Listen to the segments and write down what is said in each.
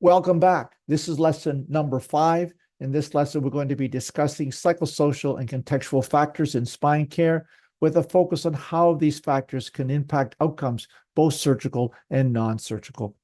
Welcome back. This is lesson number 5. In this lesson, we're going to be discussing psychosocial and contextual factors in spine care with a focus on how these factors can impact outcomes, both surgical and non-surgical.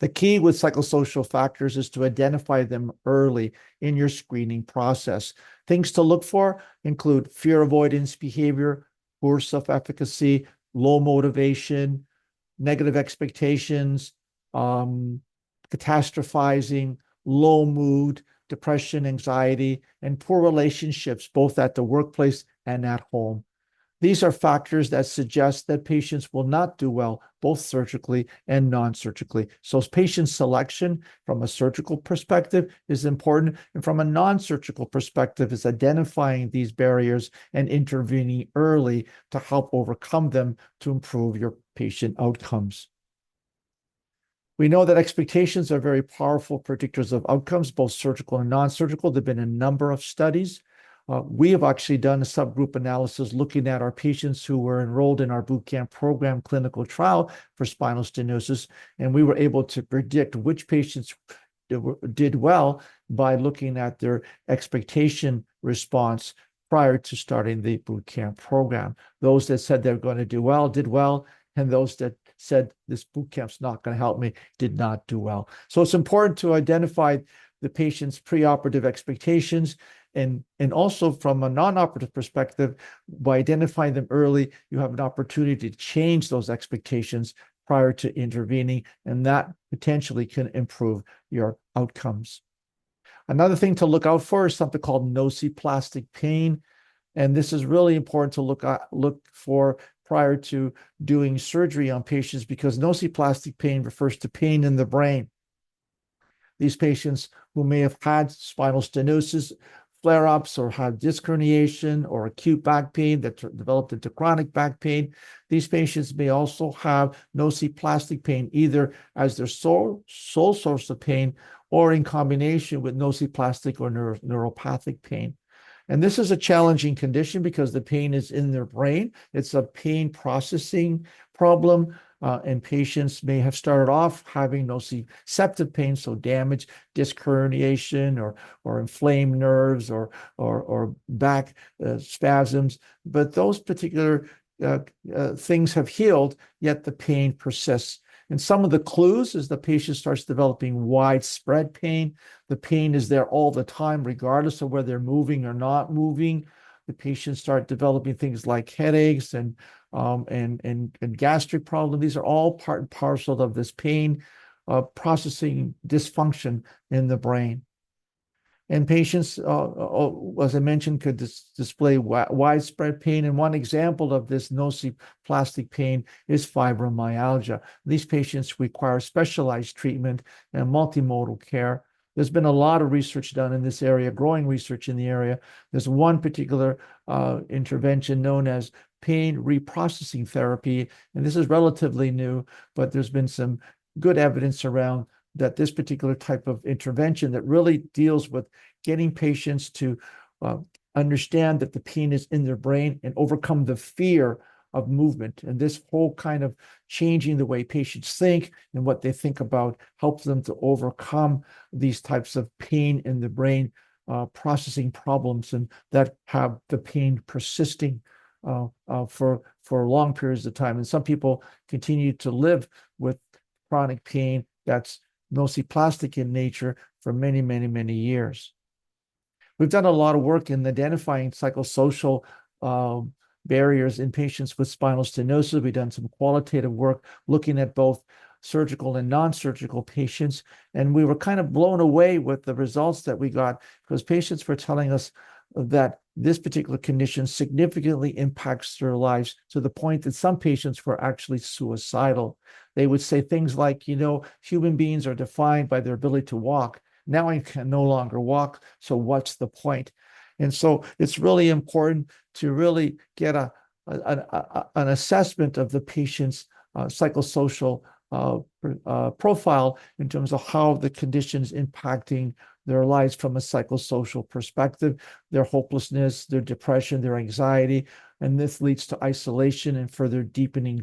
The key with psychosocial factors is to identify them early in your screening process. Things to look for include fear avoidance behavior, poor self-efficacy, low motivation, negative expectations, catastrophizing, low mood, depression, anxiety, and poor relationships, both at the workplace and at home. These are factors that suggest that patients will not do well, both surgically and non-surgically. So patient selection from a surgical perspective is important, and from a non-surgical perspective is identifying these barriers and intervening early to help overcome them to improve your patient outcomes. We know that expectations are very powerful predictors of outcomes, both surgical and non-surgical. There have been a number of studies. We have actually done a subgroup analysis looking at our patients who were enrolled in our bootcamp program clinical trial for spinal stenosis, and we were able to predict which patients did well by looking at their expectation response prior to starting the bootcamp program. Those that said they're going to do well did well, and those that said this boot camp's not going to help me did not do well. So it's important to identify the patient's preoperative expectations, and also from a non-operative perspective, by identifying them early, you have an opportunity to change those expectations prior to intervening, and that potentially can improve your outcomes. Another thing to look out for is something called nociplastic pain, and this is really important to look for prior to doing surgery on patients, because nociplastic pain refers to pain in the brain. These patients who may have had spinal stenosis flare-ups or had disc herniation or acute back pain that developed into chronic back pain, these patients may also have nociplastic pain, either as their sole source of pain or in combination with nociplastic or neuropathic pain. And this is a challenging condition because the pain is in their brain. It's a pain processing problem, and patients may have started off having nociceptive pain, so damage, disc herniation, or inflamed nerves, or back spasms. But those particular things have healed, yet the pain persists. And some of the clues is the patient starts developing widespread pain. The pain is there all the time, regardless of whether they're moving or not moving. The patients start developing things like headaches and gastric problems. These are all part and parcel of this pain processing dysfunction in the brain. And patients, as I mentioned, could display widespread pain. And one example of this nociplastic pain is fibromyalgia. These patients require specialized treatment and multimodal care. There's been a lot of research done in this area, growing research in the area. There's one particular intervention known as pain reprocessing therapy. And this is relatively new, but there's been some good evidence around that this particular type of intervention that really deals with getting patients to understand that the pain is in their brain and overcome the fear of movement. And this whole kind of changing the way patients think and what they think about helps them to overcome these types of pain in the brain processing problems, and that have the pain persisting for long periods of time. And some people continue to live with chronic pain that's nociplastic in nature for many, many, many years. We've done a lot of work in identifying psychosocial barriers in patients with spinal stenosis. We've done some qualitative work looking at both surgical and non-surgical patients, and we were kind of blown away with the results that we got, because patients were telling us that this particular condition significantly impacts their lives, to the point that some patients were actually suicidal. They would say things like, human beings are defined by their ability to walk. Now I can no longer walk, so what's the point? And so it's really important to really get an assessment of the patient's psychosocial profile in terms of how the condition is impacting their lives from a psychosocial perspective, their hopelessness, their depression, their anxiety, and this leads to isolation and further deepening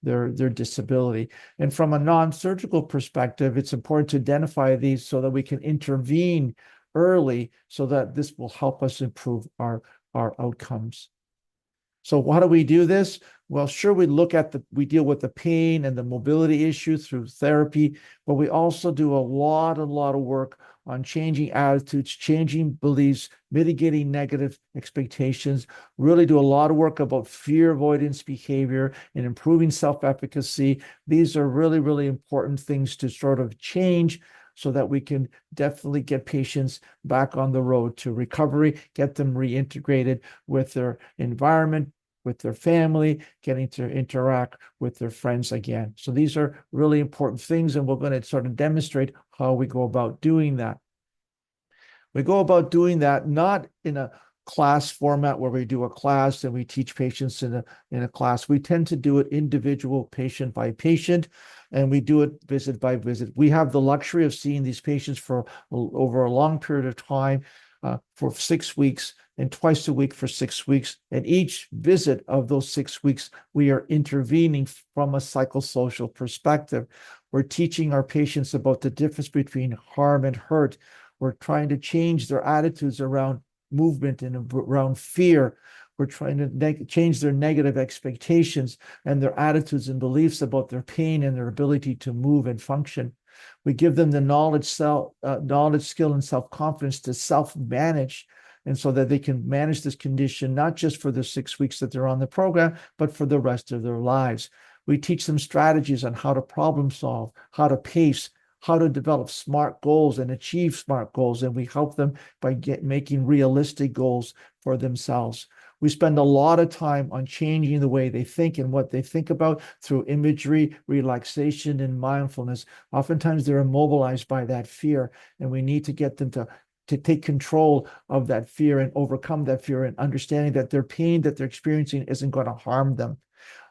their disability. And from a non-surgical perspective, it's important to identify these so that we can intervene early so that this will help us improve our outcomes. So how do we do this? Well, sure, we deal with the pain and the mobility issue through therapy, but we also do a lot of work on changing attitudes, changing beliefs, mitigating negative expectations, really do a lot of work about fear avoidance behavior and improving self-efficacy. These are really, really important things to sort of change so that we can definitely get patients back on the road to recovery, get them reintegrated with their environment, with their family, getting to interact with their friends again. So these are really important things, and we're going to sort of demonstrate how we go about doing that. We go about doing that not in a class format where we do a class and we teach patients in a class. We tend to do it individual, patient by patient, and we do it visit by visit. We have the luxury of seeing these patients for over a long period of time, for 6 weeks, and twice a week for 6 weeks. And each visit of those 6 weeks, we are intervening from a psychosocial perspective. We're teaching our patients about the difference between harm and hurt. We're trying to change their attitudes around movement and around fear. We're trying to change their negative expectations and their attitudes and beliefs about their pain and their ability to move and function. We give them the knowledge, skill, and self-confidence to self-manage, and so that they can manage this condition, not just for the 6 weeks that they're on the program, but for the rest of their lives. We teach them strategies on how to problem solve, how to pace, how to develop SMART goals and achieve SMART goals, and we help them by making realistic goals for themselves. We spend a lot of time on changing the way they think and what they think about through imagery, relaxation, and mindfulness. Oftentimes they're immobilized by that fear, and we need to get them to take control of that fear and overcome that fear, and understanding that their pain that they're experiencing isn't going to harm them.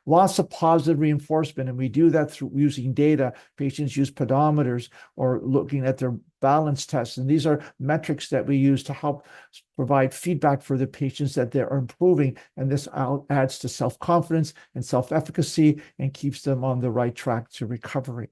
Lots of positive reinforcement, and we do that through using data. Patients use pedometers or looking at their balance tests, and these are metrics that we use to help provide feedback for the patients that they're improving, and this adds to self-confidence and self-efficacy and keeps them on the right track to recovery.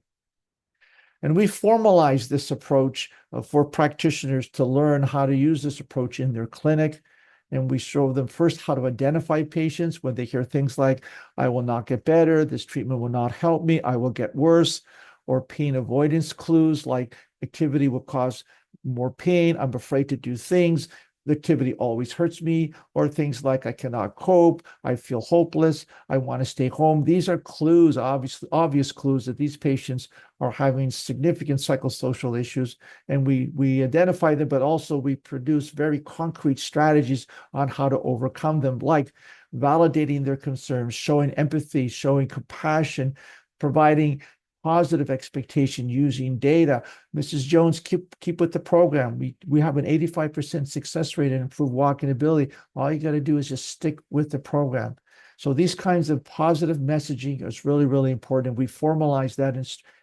And we formalize this approach for practitioners to learn how to use this approach in their clinic. And we show them first how to identify patients when they hear things like, I will not get better, this treatment will not help me, I will get worse, or pain avoidance clues like activity will cause more pain, I'm afraid to do things, the activity always hurts me, or things like I cannot cope, I feel hopeless, I want to stay home. These are clues, obvious clues that these patients are having significant psychosocial issues, and we identify them, but also we produce very concrete strategies on how to overcome them, like validating their concerns, showing empathy, showing compassion, providing positive expectation using data. Mrs. Jones, keep with the program. We have an 85% success rate in improved walking ability. All you got to do is just stick with the program. So these kinds of positive messaging is really, really important. We formalize that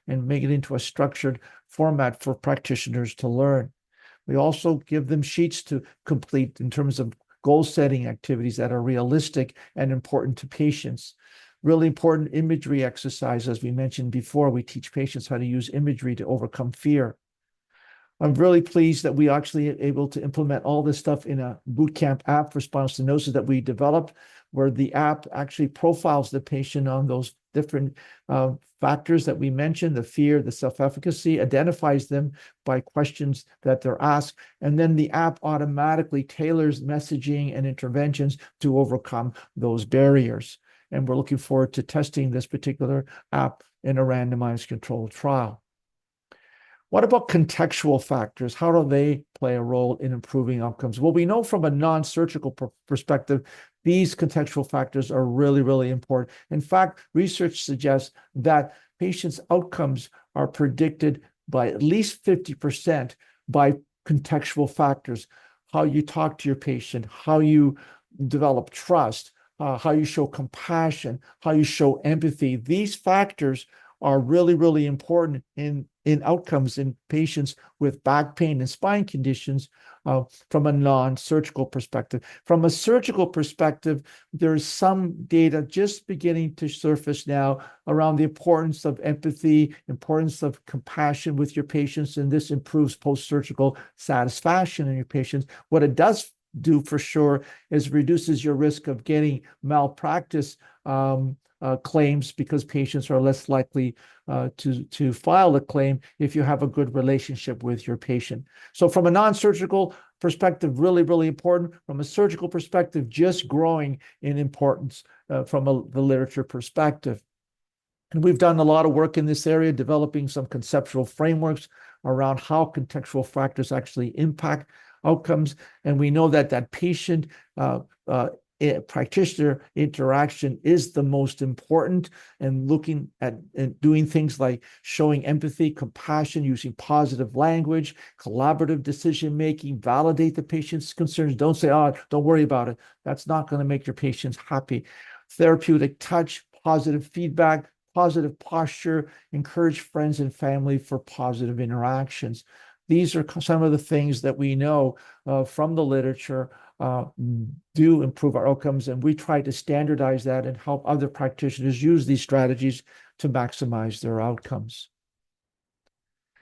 and make it into a structured format for practitioners to learn. We also give them sheets to complete in terms of goal-setting activities that are realistic and important to patients. Really important imagery exercise, as we mentioned before. We teach patients how to use imagery to overcome fear. I'm really pleased that we actually are able to implement all this stuff in a bootcamp app for spinal stenosis that we developed, where the app actually profiles the patient on those different factors that we mentioned, the fear, the self-efficacy, identifies them by questions that they're asked, and then the app automatically tailors messaging and interventions to overcome those barriers. And we're looking forward to testing this particular app in a randomized controlled trial. What about contextual factors? How do they play a role in improving outcomes? Well, we know from a non-surgical perspective, these contextual factors are really, really important. In fact, research suggests that patients' outcomes are predicted by at least 50% by contextual factors. How you talk to your patient, how you develop trust, how you show compassion, how you show empathy. These factors are really, really important in outcomes in patients with back pain and spine conditions, from a non-surgical perspective. From a surgical perspective, there's some data just beginning to surface now around the importance of empathy, importance of compassion with your patients, and this improves post-surgical satisfaction in your patients. What it does do for sure is reduces your risk of getting malpractice claims, because patients are less likely to file a claim if you have a good relationship with your patient. So from a non-surgical perspective, really, really important. From a surgical perspective, just growing in importance from the literature perspective. And we've done a lot of work in this area, developing some conceptual frameworks around how contextual factors actually impact outcomes. And we know that patient practitioner interaction is the most important, and looking at and doing things like showing empathy, compassion, using positive language, collaborative decision-making, validate the patient's concerns. Don't say, oh, don't worry about it. That's not going to make your patients happy. Therapeutic touch, positive feedback, positive posture, encourage friends and family for positive interactions. These are some of the things that we know from the literature do improve our outcomes, and we try to standardize that and help other practitioners use these strategies to maximize their outcomes.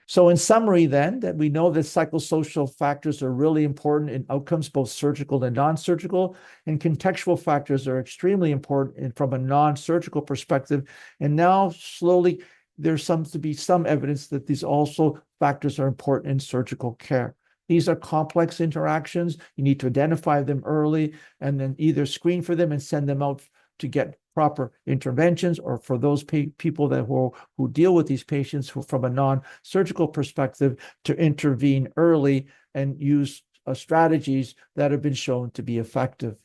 So in summary then, that we know that psychosocial factors are really important in outcomes, both surgical and non-surgical, and contextual factors are extremely important from a non-surgical perspective. And now slowly there's to be some evidence that these also factors are important in surgical care. These are complex interactions. You need to identify them early and then either screen for them and send them out to get proper interventions, or for those people who deal with these patients from a non-surgical perspective, to intervene early and use strategies that have been shown to be effective.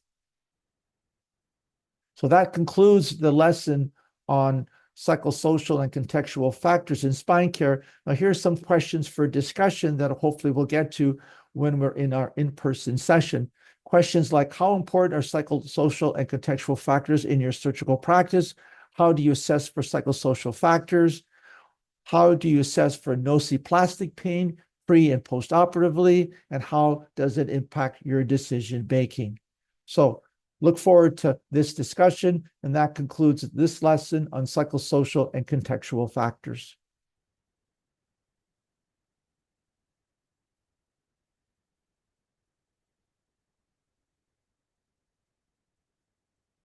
So that concludes the lesson on psychosocial and contextual factors in spine care. Now, here's some questions for discussion that hopefully we'll get to when we're in our in-person session. Questions like, how important are psychosocial and contextual factors in your surgical practice? How do you assess for psychosocial factors? How do you assess for nociplastic pain pre and post-operatively? And how does it impact your decision making? So look forward to this discussion, and that concludes this lesson on psychosocial and contextual factors.